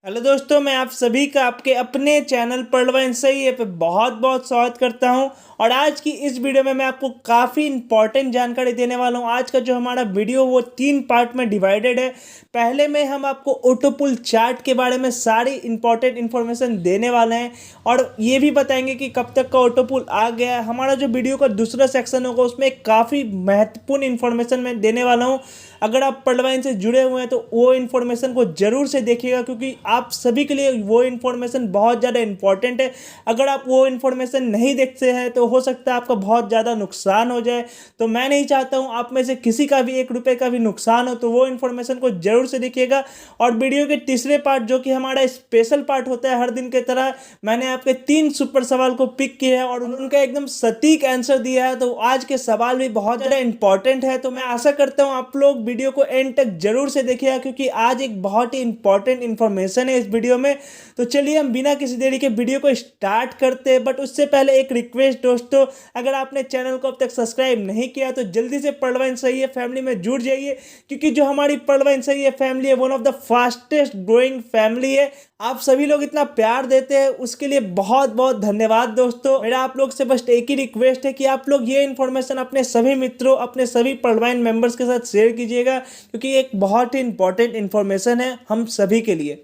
Hello दोस्तों, मैं आप सभी का आपके अपने चैनल पढ़वा सही है पे बहुत बहुत स्वागत करता हूं। और आज की इस वीडियो में मैं आपको काफ़ी इंपॉर्टेंट जानकारी देने वाला हूं। आज का जो हमारा वीडियो वो 3 पार्ट में डिवाइडेड है। पहले में हम आपको ऑटोपुल चार्ट के बारे में सारी इंपॉर्टेंट इन्फॉर्मेशन देने वाले हैं और ये भी बताएंगे कि कब तक का ऑटोपुल आ गया है। हमारा जो वीडियो का दूसरा सेक्शन होगा उसमें काफ़ी महत्वपूर्ण इन्फॉर्मेशन मैं देने वाला हूँ। अगर आप पढ़वाइन से जुड़े हुए हैं तो वो इन्फॉर्मेशन को ज़रूर से देखिएगा, क्योंकि आप सभी के लिए वो इन्फॉर्मेशन बहुत ज़्यादा इंपॉर्टेंट है। अगर आप वो इन्फॉर्मेशन नहीं देखते हैं तो हो सकता है आपका बहुत ज़्यादा नुकसान हो जाए। तो मैं नहीं चाहता हूँ आप में से किसी का भी 1 रुपये का भी नुकसान हो, तो वो इन्फॉर्मेशन को ज़रूर से देखिएगा। और वीडियो के तीसरे पार्ट जो कि हमारा स्पेशल पार्ट होता है हर दिन की तरह, मैंने आपके 3 सुपर सवाल को पिक किया है और उनका एकदम सटीक आंसर दिया है। तो आज के सवाल भी बहुत ज़्यादा इंपॉर्टेंट है। तो मैं आशा करता हूँ आप लोग वीडियो को एंड तक जरूर से देखिएगा, क्योंकि आज एक बहुत ही इंपॉर्टेंट इन्फॉर्मेशन है इस वीडियो में। तो चलिए हम बिना किसी देरी के वीडियो को स्टार्ट करते हैं। बट उससे पहले एक रिक्वेस्ट दोस्तों, अगर आपने चैनल को अब तक सब्सक्राइब नहीं किया तो जल्दी से पढ़वाइन सही है फैमिली में जुड़ जाइए, क्योंकि जो हमारी पढ़वाइन सही है फैमिली है one of the fastest growing family है। आप सभी लोग इतना प्यार देते हैं उसके लिए बहुत बहुत धन्यवाद दोस्तों। मेरा आप लोग से बस एक ही रिक्वेस्ट है कि आप लोग ये इन्फॉर्मेशन अपने सभी मित्रों, अपने सभी पढ़वाइन मेंबर्स के साथ शेयर कीजिएगा, क्योंकि एक बहुत ही इंपॉर्टेंट इन्फॉर्मेशन है हम सभी के लिए।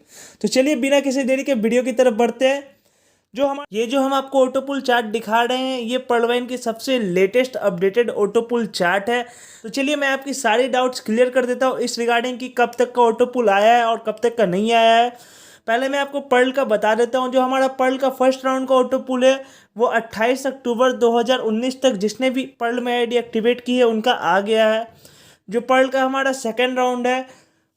तो चलिए बिना किसी देरी के वीडियो की तरफ बढ़ते हैं। जो हम आपको ऑटोपुल चार्ट दिखा रहे हैं ये पढ़वाइन की सबसे लेटेस्ट अपडेटेड ऑटोपुल चार्ट है। तो चलिए मैं आपकी सारी डाउट्स क्लियर कर देता हूँ इस रिगार्डिंग कि कब तक का ऑटोपुल आया है और कब तक का नहीं आया है। पहले मैं आपको पर्ल का बता देता हूँ। जो हमारा पर्ल का फर्स्ट राउंड का ऑटोपुल है वो 28 अक्टूबर 2019 तक जिसने भी पर्ल में आईडी एक्टिवेट की है उनका आ गया है। जो पर्ल का हमारा सेकेंड राउंड है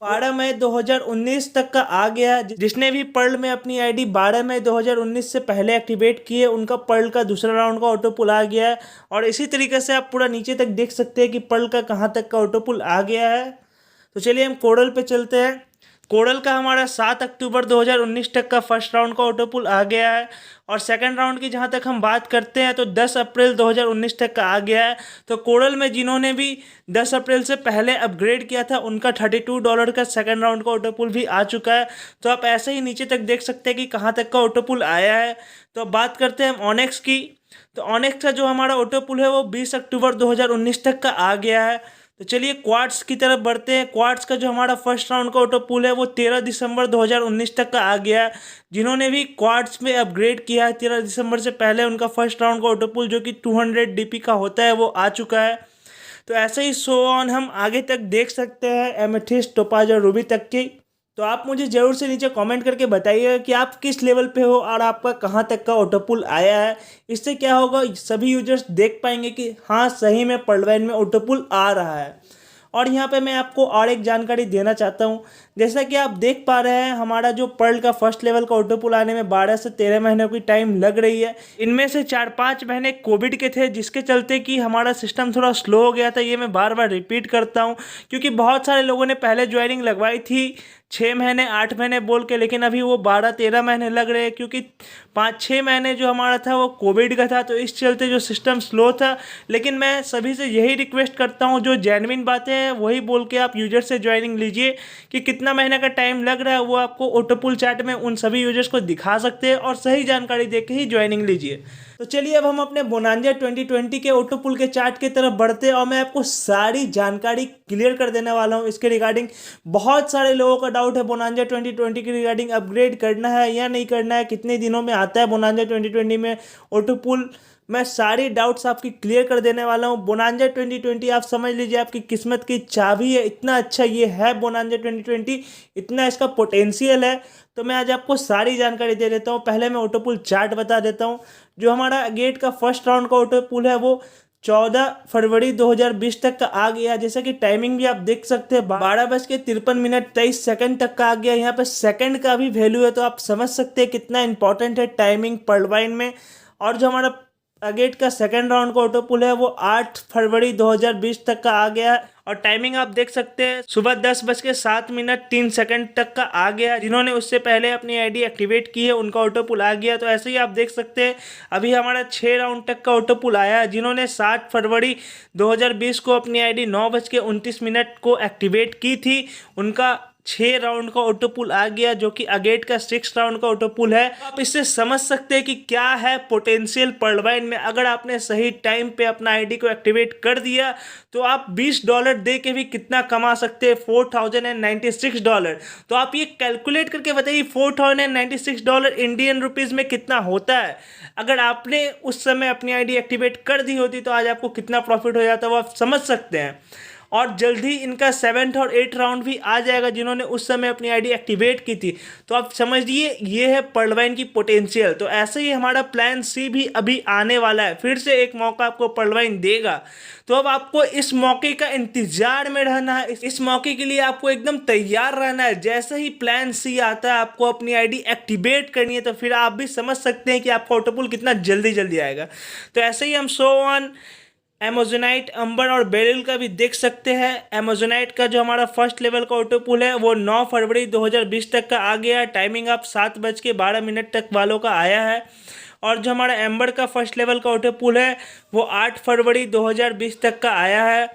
12 मई 2019 तक का आ गया है। जिसने भी पर्ल में अपनी आईडी 12 मई 2019 से पहले एक्टिवेट की है उनका पर्ल का दूसरा राउंड का ऑटोपुल आ गया है। और इसी तरीके से आप पूरा नीचे तक देख सकते हैं कि पर्ल का कहाँ तक का ऑटोपुल आ गया है। तो चलिए हम कोडल पे चलते हैं। कोडल का हमारा 7 अक्टूबर 2019 तक का फर्स्ट राउंड का ऑटोपुल आ गया है। और सेकंड राउंड की जहां तक हम बात करते हैं तो 10 अप्रैल 2019 तक का आ गया है। तो कोडल में जिन्होंने भी 10 अप्रैल से पहले अपग्रेड किया था उनका $32 का सेकंड राउंड का ऑटोपुल भी आ चुका है। तो आप ऐसे ही नीचे तक देख सकते हैं कि कहाँ तक का ऑटोपुल आया है। तो अब बात करते हैं हम ऑनेक्स की। तो ऑनेक्स का जो हमारा ऑटोपुल है वो 20 अक्टूबर 2019 तक का आ गया है। तो चलिए क्वार्ट्स की तरफ बढ़ते हैं। क्वार्ट्स का जो हमारा फर्स्ट राउंड का ऑटोपुल है वो 13 दिसंबर 2019 तक का आ गया है। जिन्होंने भी क्वार्ट्स में अपग्रेड किया है 13 दिसंबर से पहले उनका फर्स्ट राउंड का ऑटोपुल जो कि 200 DP का होता है वो आ चुका है। तो ऐसे ही सो ऑन हम आगे तक देख सकते हैं एमेथिस्ट, टोपाज और रूबी तक की। तो आप मुझे ज़रूर से नीचे कमेंट करके बताइएगा कि आप किस लेवल पे हो और आपका कहाँ तक का ऑटोपुल आया है। इससे क्या होगा, सभी यूजर्स देख पाएंगे कि हाँ सही में पढ़वाइन में ऑटोपुल आ रहा है। और यहाँ पे मैं आपको और एक जानकारी देना चाहता हूँ। जैसा कि आप देख पा रहे हैं हमारा जो पर्ल का फर्स्ट लेवल का ऑटोपुल आने में 12 से 13 महीने की टाइम लग रही है। इनमें से 4-5 महीने कोविड के थे जिसके चलते कि हमारा सिस्टम थोड़ा स्लो हो गया था। ये मैं बार बार रिपीट करता हूँ, क्योंकि बहुत सारे लोगों ने पहले ज्वाइनिंग लगवाई थी 6 महीने 8 महीने बोल के, लेकिन अभी वो 12-13 महीने लग रहे हैं, क्योंकि 5-6 महीने जो हमारा था वो कोविड का था। तो इस चलते जो सिस्टम स्लो था। लेकिन मैं सभी से यही रिक्वेस्ट करता हूँ, जो जेन्युइन बातें हैं वही बोल के आप यूजर से ज्वाइनिंग लीजिए। कि कितना महीने का टाइम लग रहा है वो आपको ऑटोपुल चार्ट में उन सभी यूजर्स को दिखा सकते हैं, और सही जानकारी देके ही ज्वाइनिंग लीजिए। तो चलिए अब हम अपने बोनांजा 2020 के ऑटोपुल के चार्ट की तरफ बढ़ते हैं और मैं आपको सारी जानकारी क्लियर कर देने वाला हूं इसके रिगार्डिंग। बहुत सारे लोगों का डाउट है बोनांजा 2020 के रिगार्डिंग, अपग्रेड करना है या नहीं करना है, कितने दिनों में आता है बोनांजा 2020 में ऑटोपुल। मैं सारी डाउट्स आपकी क्लियर कर देने वाला हूँ। बोनांजा 2020 आप समझ लीजिए आपकी किस्मत की चाबी है। इतना अच्छा ये है बोनांजा 2020, इतना इसका पोटेंशियल है। तो मैं आज आपको सारी जानकारी दे देता हूँ। पहले मैं ऑटोपुल चार्ट बता देता हूँ। जो हमारा गेट का फर्स्ट राउंड का ऑटोपुल है वो 14 फरवरी 2020 तक का आ गया। जैसा कि टाइमिंग भी आप देख सकते हैं 12:53 तक का आ गया। यहाँ पे सेकंड का भी वैल्यू है, तो आप समझ सकते हैं कितना इंपॉर्टेंट है टाइमिंग पढ़वाइन में। और जो हमारा अगेट का सेकंड राउंड का ऑटोपुल है वो 8 फरवरी 2020 तक का आ गया। और टाइमिंग आप देख सकते हैं सुबह 10:07 तक का आ गया। जिन्होंने उससे पहले अपनी आईडी एक्टिवेट की है उनका ऑटोपुल आ गया। तो ऐसे ही आप देख सकते हैं अभी हमारा 6 राउंड तक का ऑटोपुल आया है। जिन्होंने 7 फरवरी 2020 को अपनी आईडी 9:29 को एक्टिवेट की थी उनका 6 राउंड का ऑटो पुल आ गया, जो कि अगेट का 6 राउंड का ऑटो पुल है। आप इससे समझ सकते हैं कि क्या है पोटेंशियल पर्लवाइन में। अगर आपने सही टाइम पे अपना आईडी को एक्टिवेट कर दिया तो आप $20 दे के भी कितना कमा सकते हैं, $4096। तो आप ये कैलकुलेट करके बताइए $4096 इंडियन रुपीज़ में कितना होता है। अगर आपने उस समय अपनी आईडी एक्टिवेट कर दी होती तो आज आपको कितना प्रॉफिट हो जाता है वो आप समझ सकते हैं। और जल्द ही इनका 7th और 8th राउंड भी आ जाएगा जिन्होंने उस समय अपनी आईडी एक्टिवेट की थी। तो आप समझिए ये है पर्लवाइन की पोटेंशियल। तो ऐसे ही हमारा प्लान सी भी अभी आने वाला है, फिर से एक मौका आपको पर्लवाइन देगा। तो अब आपको इस मौके का इंतजार में रहना है, इस मौके के लिए आपको एकदम तैयार रहना है। जैसे ही प्लान सी आता है आपको अपनी आईडी एक्टिवेट करनी है, तो फिर आप भी समझ सकते हैं कि आपका ऑटो पुल कितना जल्दी जल्दी आएगा। तो ऐसे ही हम सो ऑन एमेजोनाइट, अंबर और बेरिल का भी देख सकते हैं। एमेजोनाइट का जो हमारा फर्स्ट लेवल का ऑटो पुल है वो 9 फरवरी 2020 तक का आ गया है। टाइमिंग आप 7:12 तक वालों का आया है। और जो हमारा एम्बर का फर्स्ट लेवल का ऑटो पुल है वो 8 फरवरी 2020 तक का आया है।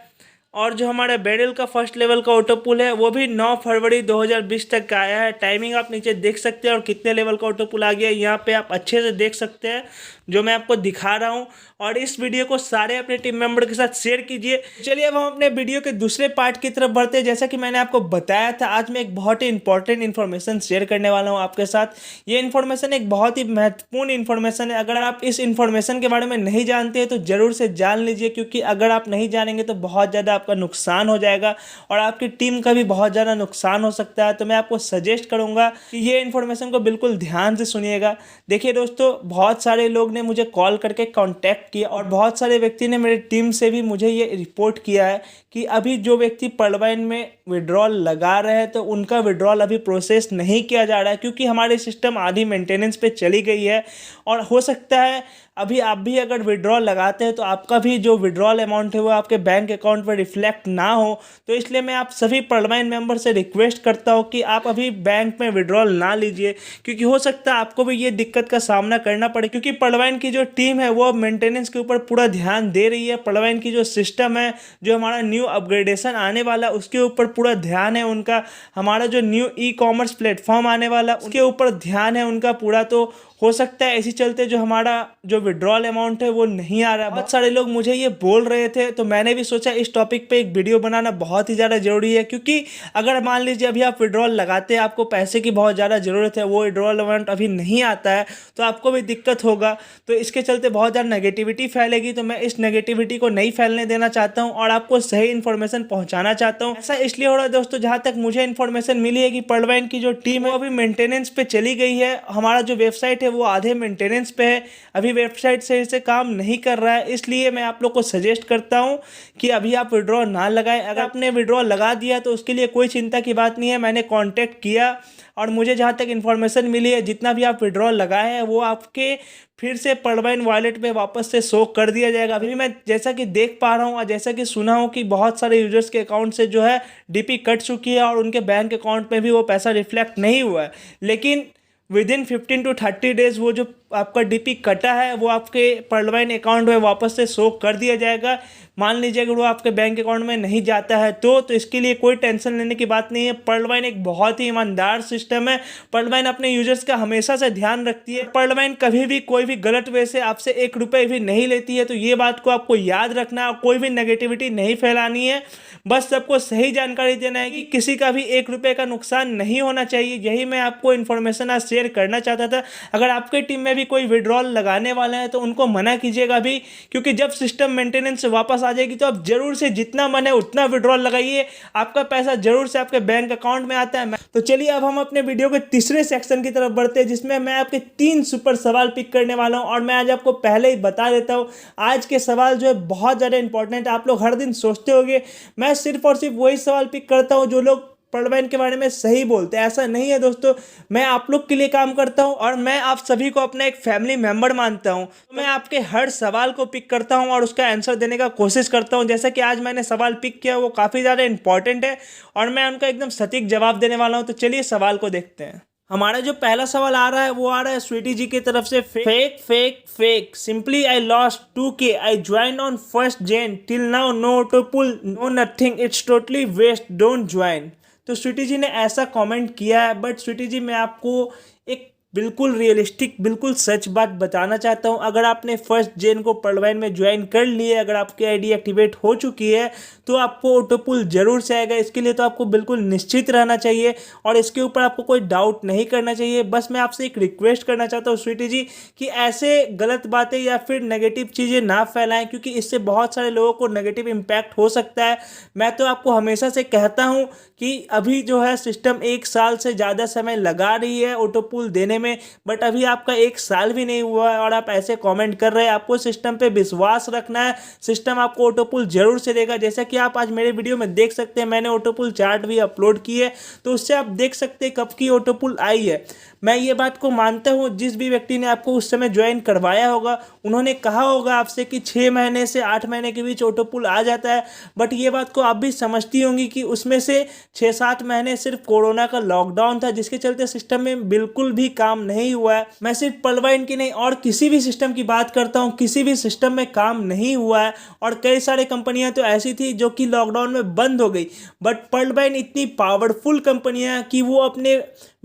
और जो हमारा बेरिल का फर्स्ट लेवल का ऑटो पुल है वो भी 9 फरवरी 2020 तक का आया है। टाइमिंग आप नीचे देख सकते हैं और कितने लेवल का ऑटो पुल आ गया यहाँ पे आप अच्छे से देख सकते हैं जो मैं आपको दिखा रहा हूँ। और इस वीडियो को सारे अपने टीम मेंबर के साथ शेयर कीजिए। चलिए अब हम अपने वीडियो के दूसरे पार्ट की तरफ बढ़ते हैं। जैसा कि मैंने आपको बताया था, आज मैं एक बहुत ही इंपॉर्टेंट इन्फॉर्मेशन शेयर करने वाला हूँ आपके साथ। ये इन्फॉर्मेशन एक बहुत ही महत्वपूर्ण इन्फॉर्मेशन है। अगर आप इस इन्फॉर्मेशन के बारे में नहीं जानते हैं तो जरूर से जान लीजिए, क्योंकि अगर आप नहीं जानेंगे तो बहुत ज़्यादा आपका नुकसान हो जाएगा और आपकी टीम का भी बहुत ज़्यादा नुकसान हो सकता है। तो मैं आपको सजेस्ट करूँगा कि ये इन्फॉर्मेशन को बिल्कुल ध्यान से सुनिएगा। देखिए दोस्तों, बहुत सारे लोग ने मुझे कॉल करके कांटेक्ट किया और बहुत सारे व्यक्ति ने मेरी टीम से भी मुझे ये रिपोर्ट किया है कि अभी जो व्यक्ति पर्लवाइन में विड्रॉल लगा रहे हैं तो उनका विड्रॉल अभी प्रोसेस नहीं किया जा रहा है, क्योंकि हमारी सिस्टम आधी मेंटेनेंस पे चली गई है। और हो सकता है अभी आप भी अगर विड्रॉल लगाते हैं तो आपका भी जो विड्रॉल अमाउंट है वो आपके बैंक अकाउंट पर रिफ्लेक्ट ना हो। तो इसलिए मैं आप सभी पर्लवाइन मेंबर से रिक्वेस्ट करता हूँ कि आप अभी बैंक में विड्रॉल ना लीजिए, क्योंकि हो सकता है आपको भी ये दिक्कत का सामना करना पड़े। क्योंकि पर्लवाइन की जो टीम है वो मेंटेनेंस के ऊपर पूरा ध्यान दे रही है। पर्लवाइन की जो सिस्टम है, जो हमारा न्यू अपग्रेडेशन आने वाला उसके ऊपर पूरा ध्यान है उनका। हमारा जो न्यू ई-कॉमर्स प्लेटफॉर्म आने वाला उसके ऊपर ध्यान है उनका पूरा। तो हो सकता है इसी चलते जो हमारा जो विड्रॉल अमाउंट है वो नहीं आ रहा। बहुत सारे लोग मुझे ये बोल रहे थे, तो मैंने भी सोचा इस टॉपिक पे एक वीडियो बनाना बहुत ही ज़्यादा ज़रूरी है। क्योंकि अगर मान लीजिए अभी आप विड्रॉल लगाते हैं, आपको पैसे की बहुत ज़्यादा ज़रूरत है, वो विड्रॉल अमाउंट अभी नहीं आता है तो आपको भी दिक्कत होगा। तो इसके चलते बहुत ज़्यादा नेगेटिविटी फैलेगी। तो मैं इस नेगेटिविटी को नहीं फैलने देना चाहता हूँ और आपको सही इन्फॉर्मेशन पहुँचाना चाहता हूँ। ऐसा इसलिए हो रहा है दोस्तों, जहाँ तक मुझे इन्फॉर्मेशन मिली है कि पर्लवाइन की जो टीम है वो अभी मेंटेनेंस पे चली गई है। हमारा जो वेबसाइट है वो आधे मेंटेनेंस पे है, अभी वेबसाइट सही से काम नहीं कर रहा है। इसलिए मैं आप लोग को सजेस्ट करता हूं कि अभी आप विड्रॉ ना लगाएं। अगर आपने विड्रॉ लगा दिया तो उसके लिए कोई चिंता की बात नहीं है। मैंने कांटेक्ट किया और मुझे जहां तक इन्फॉर्मेशन मिली है, जितना भी आप विड्रॉ लगाए हैं वो आपके फिर से पर्लवाइन वॉलेट में वापस से शो कर दिया जाएगा। अभी मैं जैसा कि देख पा रहा हूँ और जैसा कि सुना हूँ कि बहुत सारे यूजर्स के अकाउंट से जो है डीपी कट चुकी है और उनके बैंक अकाउंट में भी वो पैसा रिफ्लेक्ट नहीं हुआ है। लेकिन विदिन 15 to 30 डेज वो जो आपका डीपी कटा है वो आपके पर्लवाइन अकाउंट में वापस से शो कर दिया जाएगा। मान लीजिए अगर वो आपके बैंक अकाउंट में नहीं जाता है तो इसके लिए कोई टेंशन लेने की बात नहीं है। पर्लवाइन एक बहुत ही ईमानदार सिस्टम है। पर्लवाइन अपने यूजर्स का हमेशा से ध्यान रखती है। पर्लवाइन कभी भी कोई भी गलत वे से आपसे 1 रुपये भी नहीं लेती है। तो ये बात को आपको याद रखना है, कोई भी नेगेटिविटी नहीं फैलानी है। बस सबको सही जानकारी देना है कि किसी का भी 1 रुपये का नुकसान नहीं होना चाहिए। यही मैं आपको इन्फॉर्मेशन आज शेयर करना चाहता था। अगर आपके टीम में भी कोई विड्रॉल लगाने वाला है तो उनको मना कीजिएगा भी, क्योंकि जब सिस्टम मेंटेनेंस से वापस आ जाएगी तो आप जरूर से जितना मन है उतना विड्रॉल लगाइए, आपका पैसा जरूर से आपके बैंक अकाउंट में आता है। तो चलिए अब हम अपने वीडियो के तीसरे सेक्शन की तरफ बढ़ते हैं, जिसमें मैं आपके 3 सुपर सवाल पिक करने वाला हूं। और मैं आज आपको पहले ही बता देता हूं, आज के सवाल जो है बहुत ज़्यादा इंपॉर्टेंट है। आप लोग हर दिन सोचते होंगे मैं सिर्फ और सिर्फ वही सवाल पिक करता हूं जो लोग पर्लवाइन के बारे में सही बोलते हैं। ऐसा नहीं है दोस्तों, मैं आप लोग के लिए काम करता हूं और मैं आप सभी को अपना एक फैमिली मेंबर मानता हूं। तो मैं आपके हर सवाल को पिक करता हूं और उसका आंसर देने का कोशिश करता हूं। जैसा कि आज मैंने सवाल पिक किया वो काफ़ी ज़्यादा इंपॉर्टेंट है और मैं उनका एकदम सटीक जवाब देने वाला हूं। तो चलिए सवाल को देखते हैं। हमारा जो पहला सवाल आ रहा है वो आ रहा है स्वीटी जी की तरफ से। Fake fake fake simply I lost 2K I join on 1st Jan till now no auto pull no nothing it's totally waste don't join. तो स्वीटी जी ने ऐसा कमेंट किया है। बट स्वीटी जी, मैं आपको एक बिल्कुल रियलिस्टिक, बिल्कुल सच बात बताना चाहता हूं। अगर आपने 1 जन को पर्लवाइन में ज्वाइन कर लिए, अगर आपकी आईडी एक्टिवेट हो चुकी है, तो आपको ऑटोपुल जरूर से आएगा। इसके लिए तो आपको बिल्कुल निश्चित रहना चाहिए और इसके ऊपर आपको कोई डाउट नहीं करना चाहिए। बस मैं आपसे एक रिक्वेस्ट करना चाहता हूँ स्वीटी जी कि ऐसे गलत बातें या फिर नेगेटिव चीज़ें ना फैलाएं, क्योंकि इससे बहुत सारे लोगों को नेगेटिव इम्पैक्ट हो सकता है। मैं तो आपको हमेशा से कहता हूँ कि अभी जो है सिस्टम 1 साल से ज़्यादा समय लगा रही है ऑटोपुल देने में, बट अभी आपका 1 साल भी नहीं हुआ है और आप ऐसे कमेंट कर रहे हैं। आपको सिस्टम पे विश्वास रखना है, सिस्टम आपको ऑटोपुल जरूर से देगा। जैसा कि आप आज मेरे वीडियो में देख सकते हैं, मैंने ऑटोपुल चार्ट भी अपलोड की है, तो उससे आप देख सकते हैं कब की ऑटोपुल आई है। मैं ये बात को मानता हूँ, जिस भी व्यक्ति ने आपको उस समय ज्वाइन करवाया होगा उन्होंने कहा होगा आपसे कि 6 महीने से 8 महीने के बीच ऑटोपुल आ जाता है, बट ये बात को आप भी समझती होंगी कि उसमें से 6-7 महीने सिर्फ कोरोना का लॉकडाउन था, जिसके चलते सिस्टम में बिल्कुल भी काम नहीं हुआ है। मैं सिर्फ पर्लवाइन की नहीं और किसी भी सिस्टम की बात करता हूँ, किसी भी सिस्टम में काम नहीं हुआ है और कई सारी कंपनियां तो ऐसी थी जो कि लॉकडाउन में बंद हो गई। बट पर्लवाइन इतनी पावरफुल कंपनियां कि वो अपने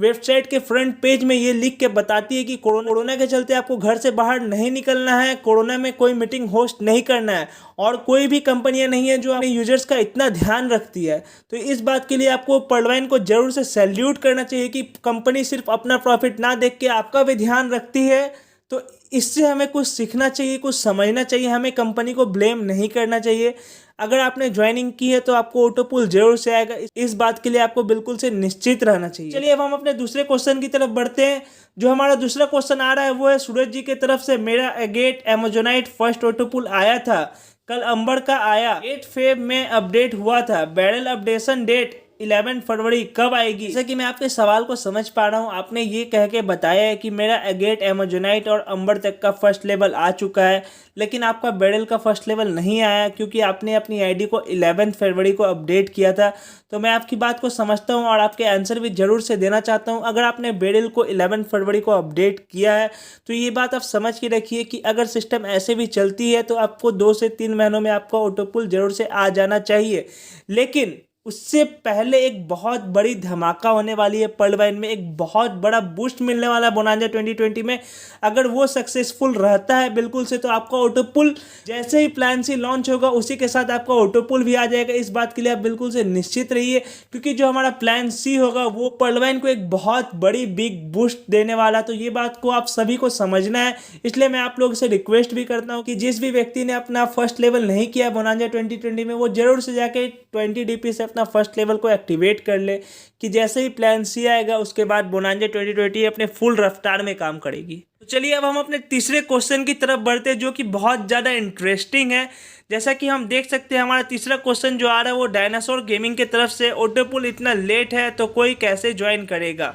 वेबसाइट के फ्रंट पेज में ये लिख के बताती है कि कोरोना के चलते आपको घर से बाहर नहीं निकलना है, कोरोना में कोई मीटिंग होस्ट नहीं करना है, और कोई भी कंपनियां नहीं है जो अपने यूजर्स का इतना ध्यान रखती है। तो इस बात के लिए आपको पर्लवाइन को जरूर से सैल्यूट करना चाहिए कि कंपनी सिर्फ अपना प्रॉफिट ना देख के आपका भी ध्यान रखती है। तो इससे हमें कुछ सीखना चाहिए, कुछ समझना चाहिए, हमें कंपनी को ब्लेम नहीं करना चाहिए। अगर आपने ज्वाइनिंग की है तो आपको ऑटोपुल जरूर से आएगा, इस बात के लिए आपको बिल्कुल से निश्चित रहना चाहिए। चलिए अब हम अपने दूसरे क्वेश्चन की तरफ बढ़ते हैं। जो हमारा दूसरा क्वेश्चन आ रहा है वो है सूरज जी की तरफ से, मेरा एगेट एमेजोनाइट फर्स्ट ऑटोपुल आया था, कल अंबर का आया, 8 फेब में अपडेट हुआ था, बैरल अपडेशन डेट 11 फरवरी कब आएगी? जैसे कि मैं आपके सवाल को समझ पा रहा हूँ, आपने ये कह के बताया है कि मेरा एगेट एमेजोनाइट और अंबर तक का फर्स्ट लेवल आ चुका है, लेकिन आपका बैरल का फर्स्ट लेवल नहीं आया क्योंकि आपने अपनी आईडी को 11 फरवरी को अपडेट किया था। तो मैं आपकी बात को समझता हूँ और आपके आंसर भी जरूर से देना चाहता हूँ। अगर आपने बैरल को 11 फरवरी को अपडेट किया है तो ये बात आप समझ के रखिए कि अगर सिस्टम ऐसे भी चलती है तो आपको 2 से 3 महीनों में आपका ऑटोपुल जरूर से आ जाना चाहिए। लेकिन उससे पहले एक बहुत बड़ी धमाका होने वाली है पर्लवाइन में, एक बहुत बड़ा बूस्ट मिलने वाला है बोनांजा 2020 में। अगर वो सक्सेसफुल रहता है बिल्कुल से तो आपका ऑटोपुल जैसे ही प्लान सी लॉन्च होगा उसी के साथ आपका ऑटोपुल भी आ जाएगा। इस बात के लिए आप बिल्कुल से निश्चित रहिए, क्योंकि जो हमारा प्लान सी होगा वो पर्लवाइन को एक बहुत बड़ी बिग बूस्ट देने वाला। तो ये बात को आप सभी को समझना है, इसलिए मैं आप लोगों से रिक्वेस्ट भी करता हूँ कि जिस भी व्यक्ति ने अपना फर्स्ट लेवल नहीं किया बोनांजा 2020 में, वो जरूर से जाके 20 DP से अपना फर्स्ट लेवल को एक्टिवेट कर ले, कि जैसे ही प्लान सी आएगा उसके बाद बोनांजा 2020 अपने फुल रफ्तार में काम करेगी। तो चलिए अब हम अपने तीसरे क्वेश्चन की तरफ बढ़ते हैं, जो कि बहुत ज़्यादा इंटरेस्टिंग है। जैसा कि हम देख सकते हैं हमारा तीसरा क्वेश्चन जो आ रहा है वो डायनासोर गेमिंग की तरफ से, ऑटोपुल इतना लेट है तो कोई कैसे ज्वाइन करेगा?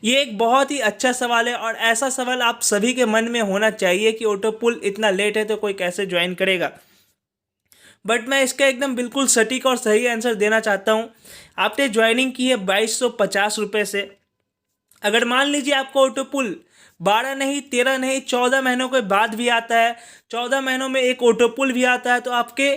ये एक बहुत ही अच्छा सवाल है और ऐसा सवाल आप सभी के मन में होना चाहिए कि ऑटोपुल इतना लेट है तो कोई कैसे ज्वाइन करेगा। बट मैं इसका एकदम बिल्कुल सटीक और सही आंसर देना चाहता हूँ। आपने ज्वाइनिंग की है 2250 रुपये से। अगर मान लीजिए आपको ऑटोपुल 12 नहीं, 13 नहीं, 14 महीनों के बाद भी आता है, 14 महीनों में एक ऑटोपुल भी आता है, तो आपके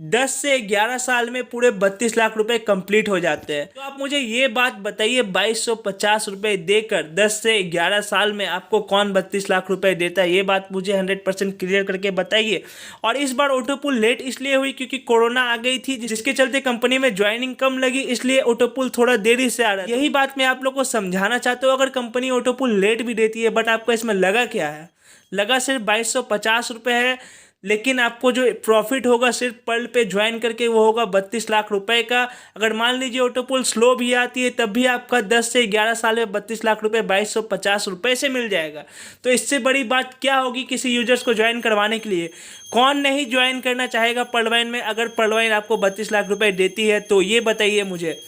10 से 11 साल में पूरे 32 लाख रुपए कंप्लीट हो जाते हैं। तो आप मुझे ये बात बताइए, 2250 रुपये देकर 10 से 11 साल में आपको कौन 32 लाख रुपए देता है? ये बात मुझे 100% क्लियर करके बताइए। और इस बार ऑटोपुल लेट इसलिए हुई क्योंकि कोरोना आ गई थी, जिसके चलते कंपनी में ज्वाइनिंग कम लगी, इसलिए ऑटोपुल थोड़ा देरी से आ रहा है। यही बात मैं आप लोग को समझाना चाहता हूँ। अगर कंपनी ऑटोपुल लेट भी देती है बट आपको इसमें लगा क्या है? लगा सिर्फ 2250 रुपये है, लेकिन आपको जो प्रॉफिट होगा सिर्फ पर्ल पे ज्वाइन करके वो होगा 32 लाख रुपए का। अगर मान लीजिए ऑटोपुल स्लो भी आती है तब भी आपका 10 से 11 साल में 32 लाख रुपए 2250 रुपये से मिल जाएगा। तो इससे बड़ी बात क्या होगी किसी यूजर्स को ज्वाइन करवाने के लिए? कौन नहीं ज्वाइन करना चाहेगा पर्लवाइन में? अगर पर्लवाइन आपको 32 लाख रुपये देती है तो ये बताइए मुझे,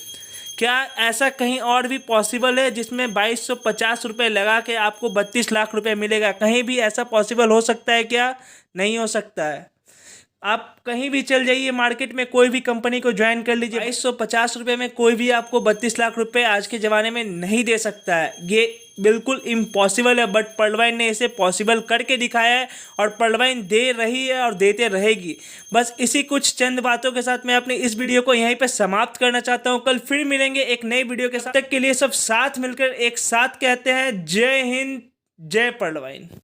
क्या ऐसा कहीं और भी पॉसिबल है जिसमें 2250 रुपये लगा के आपको 32 लाख रुपये मिलेगा? कहीं भी ऐसा पॉसिबल हो सकता है क्या? नहीं हो सकता है। आप कहीं भी चल जाइए मार्केट में, कोई भी कंपनी को ज्वाइन कर लीजिए, 2250 रुपये में कोई भी आपको 32 लाख रुपए आज के ज़माने में नहीं दे सकता है। ये बिल्कुल इम्पॉसिबल है, बट पर्लवाइन ने इसे पॉसिबल करके दिखाया है और पर्लवाइन दे रही है और देते रहेगी। बस इसी कुछ चंद बातों के साथ मैं अपनी इस वीडियो को यहीं पे समाप्त करना चाहता हूँ। कल फिर मिलेंगे एक नई वीडियो के साथ। तक के लिए सब साथ मिलकर एक साथ कहते हैं जय हिंद, जय पर्लवाइन।